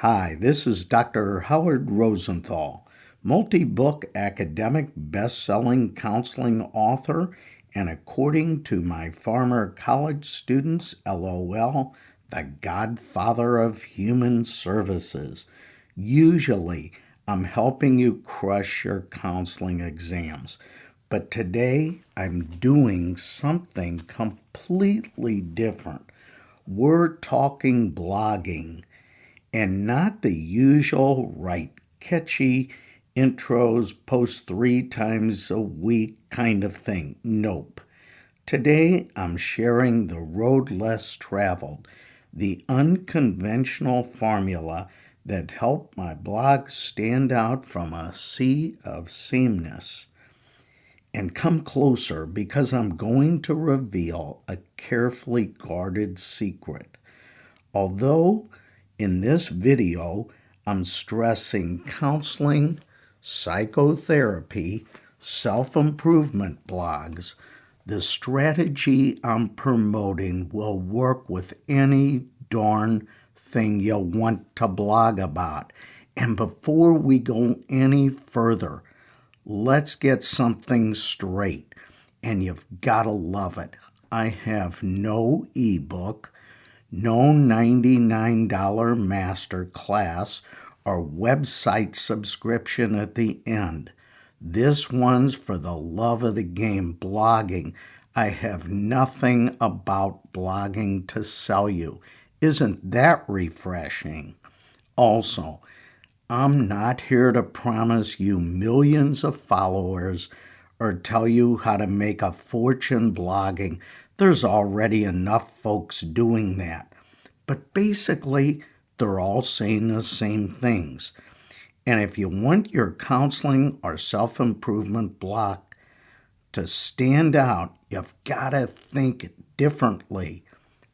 Hi, this is Dr. Howard Rosenthal, multi-book academic best-selling counseling author, and according to my former college students, LOL, the godfather of human services. Usually, I'm helping you crush your counseling exams, but today I'm doing something completely different. We're talking blogging. And not the usual write catchy intros, post 3 times a week kind of thing. Nope. Today I'm sharing the road less traveled, the unconventional formula that helped my blog stand out from a sea of sameness. And come closer because I'm going to reveal a carefully guarded secret. Although in this video, I'm stressing counseling, psychotherapy, self-improvement blogs. The strategy I'm promoting will work with any darn thing you want to blog about. And before we go any further, let's get something straight. And you've got to love it. I have no ebook, no $99 master class or website subscription at the end. This one's for the love of the game, blogging. I have nothing about blogging to sell you. Isn't that refreshing? Also, I'm not here to promise you millions of followers or tell you how to make a fortune blogging. There's already enough folks doing that. But basically, they're all saying the same things. And if you want your counseling or self-improvement blog to stand out, you've got to think differently.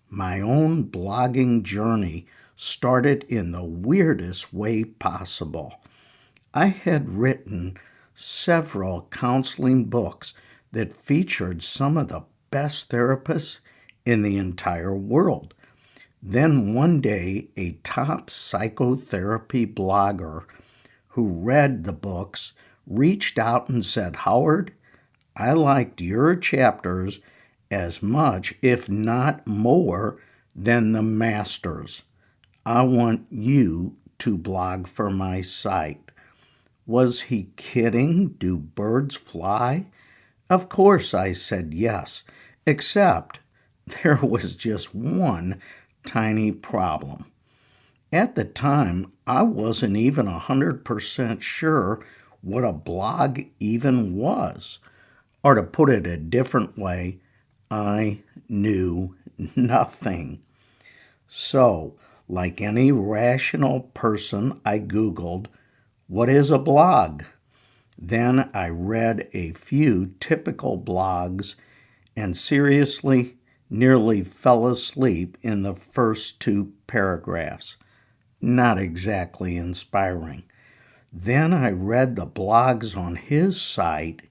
My own blogging journey started in the weirdest way possible. I had written several counseling books that featured some of the best therapists in the entire world. Then one day, a top psychotherapy blogger who read the books reached out and said, "Howard, I liked your chapters as much, if not more, than the masters. I want you to blog for my site." Was he kidding? Do birds fly? Of course I said yes, except there was just one tiny problem. At the time, I wasn't even 100% sure what a blog even was. Or to put it a different way, I knew nothing. So, like any rational person, I Googled, "What is a blog?" Then I read a few typical blogs and seriously nearly fell asleep in the first 2 paragraphs. Not exactly inspiring. Then I read the blogs on his site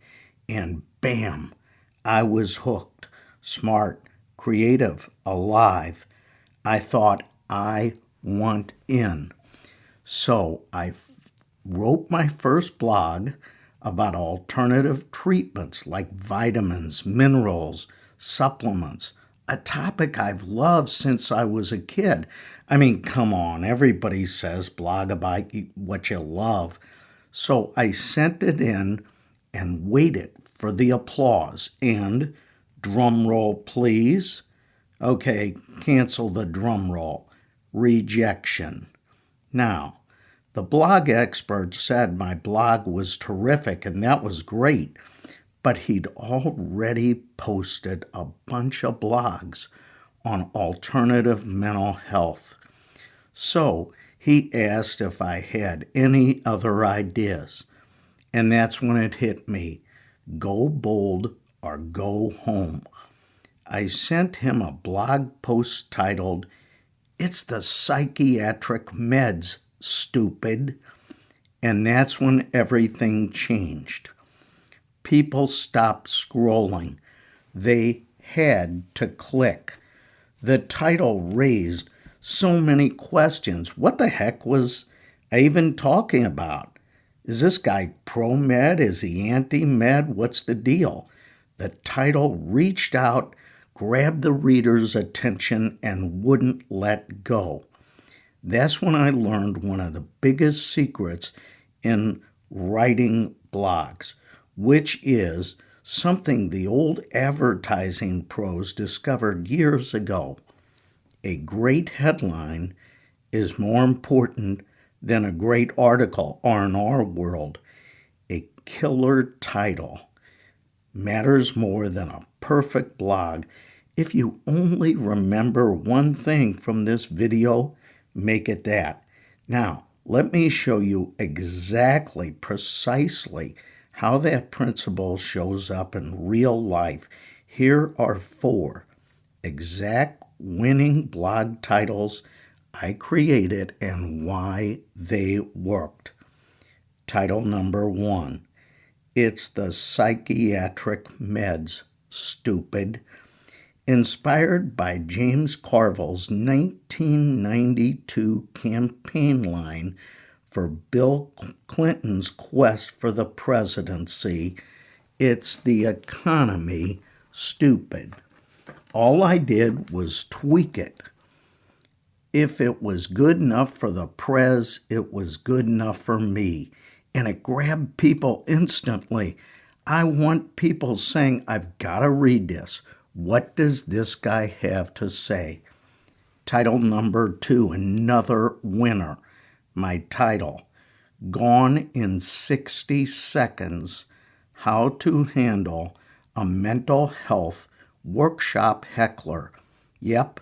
and bam, I was hooked. Smart, creative, alive. I thought, I want in. So I wrote my first blog about alternative treatments like vitamins, minerals, supplements, a topic I've loved since I was a kid. I mean, come on, everybody says blog about what you love. So I sent it in and waited for the applause and, drum roll please. Okay, cancel the drum roll. Rejection. Now, the blog expert said my blog was terrific and that was great, but he'd already posted a bunch of blogs on alternative mental health. So he asked if I had any other ideas. And that's when it hit me. Go bold or go home. I sent him a blog post titled, "It's the psychiatric meds, stupid." And that's when everything changed. People stopped scrolling. They had to click. The title raised So many questions. What the heck was I even talking about? Is this guy pro-med? Is he anti-med? What's the deal? The title reached out, grabbed the reader's attention, and wouldn't let go. That's when I learned one of the biggest secrets in writing blogs, which is something the old advertising pros discovered years ago. A great headline is more important than a great article, or in our world, a killer title matters more than a perfect blog. If you only remember one thing from this video, make it that. Now, let me show you exactly, precisely how that principle shows up in real life. Here are 4 exact winning blog titles I created and why they worked. Title number 1. It's the psychiatric meds, stupid. Inspired by James Carville's 1992 campaign line for Bill Clinton's quest for the presidency, it's the economy, stupid. All I did was tweak it. If it was good enough for the prez, it was good enough for me. And it grabbed people instantly. I want people saying, I've got to read this. What does this guy have to say? Title number 2, another winner. My title, Gone in 60 Seconds, How to Handle a Mental Health Workshop Heckler. Yep,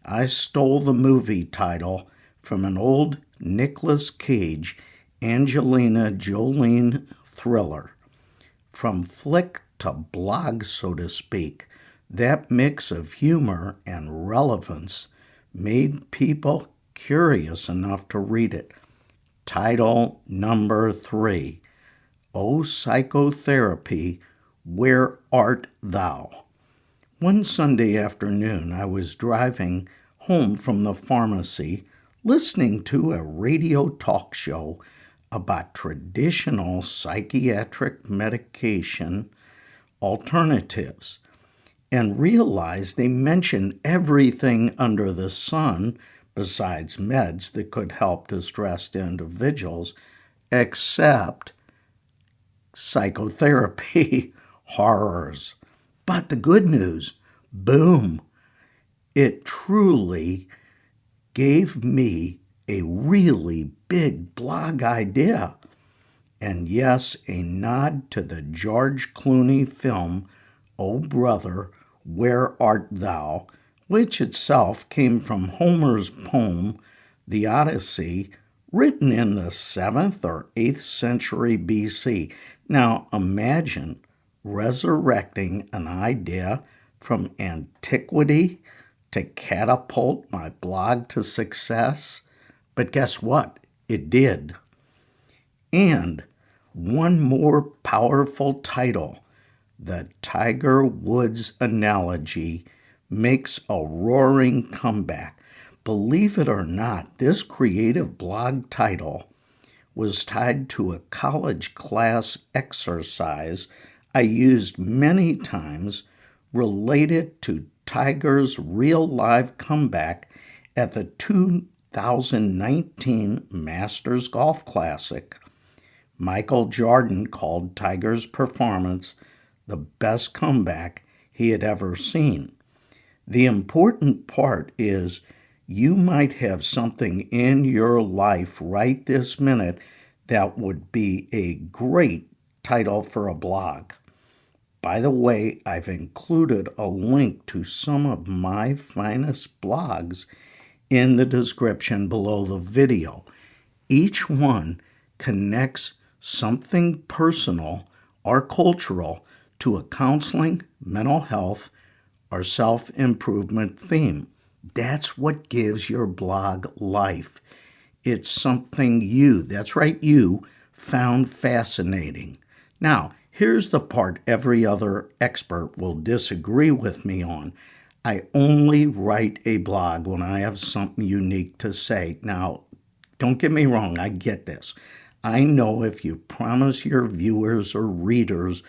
I stole the movie title from an old Nicolas Cage, Angelina Jolie thriller. From flick to blog, so to speak, that mix of humor and relevance made people curious enough to read it. Title number 3, O Psychotherapy, Where Art Thou? One Sunday afternoon, I was driving home from the pharmacy, listening to a radio talk show about traditional psychiatric medication alternatives, and realized they mentioned everything under the sun besides meds that could help distressed individuals, except psychotherapy. Horrors. But the good news, boom, it truly gave me a really big blog idea. And yes, a nod to the George Clooney film, Oh Brother, Where Art Thou?, which itself came from Homer's poem, The Odyssey, written in the 7th or 8th century BC. Now imagine resurrecting an idea from antiquity to catapult my blog to success. But guess what? It did. And one more powerful title, the Tiger Woods analogy, makes a roaring comeback. Believe it or not, this creative blog title was tied to a college class exercise I used many times related to Tiger's real live comeback at the 2019 Masters Golf Classic. Michael Jordan called Tiger's performance the best comeback he had ever seen. The important part is you might have something in your life right this minute that would be a great title for a blog. By the way, I've included a link to some of my finest blogs in the description below the video. Each one connects something personal or cultural to a counseling, mental health, or self-improvement theme. That's what gives your blog life. It's something that's right, you found fascinating. Now, here's the part every other expert will disagree with me on. I only write a blog when I have something unique to say. Now, don't get me wrong, I get this. I know if you promise your viewers or readers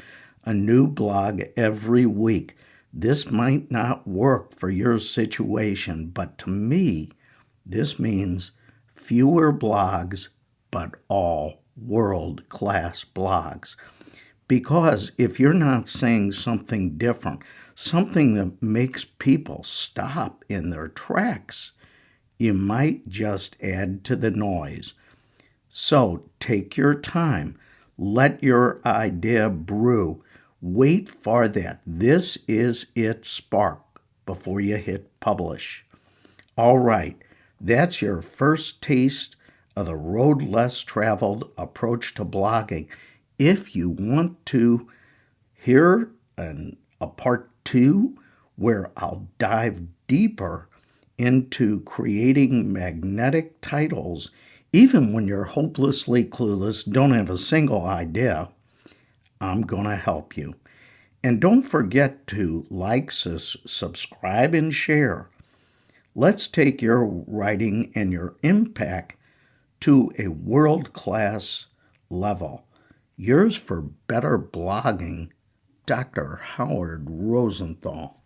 a new blog every week, this might not work for your situation, but to me, this means fewer blogs, but all world-class blogs. Because if you're not saying something different, something that makes people stop in their tracks, you might just add to the noise. So take your time. Let your idea brew. Wait for that "this is it" spark before you hit publish. All right, that's your first taste of the road less traveled approach to blogging. If you want to hear a part two where I'll dive deeper into creating magnetic titles, even when you're hopelessly clueless, don't have a single idea, I'm going to help you. And don't forget to like, subscribe, and share. Let's take your writing and your impact to a world-class level. Yours for better blogging, Dr. Howard Rosenthal.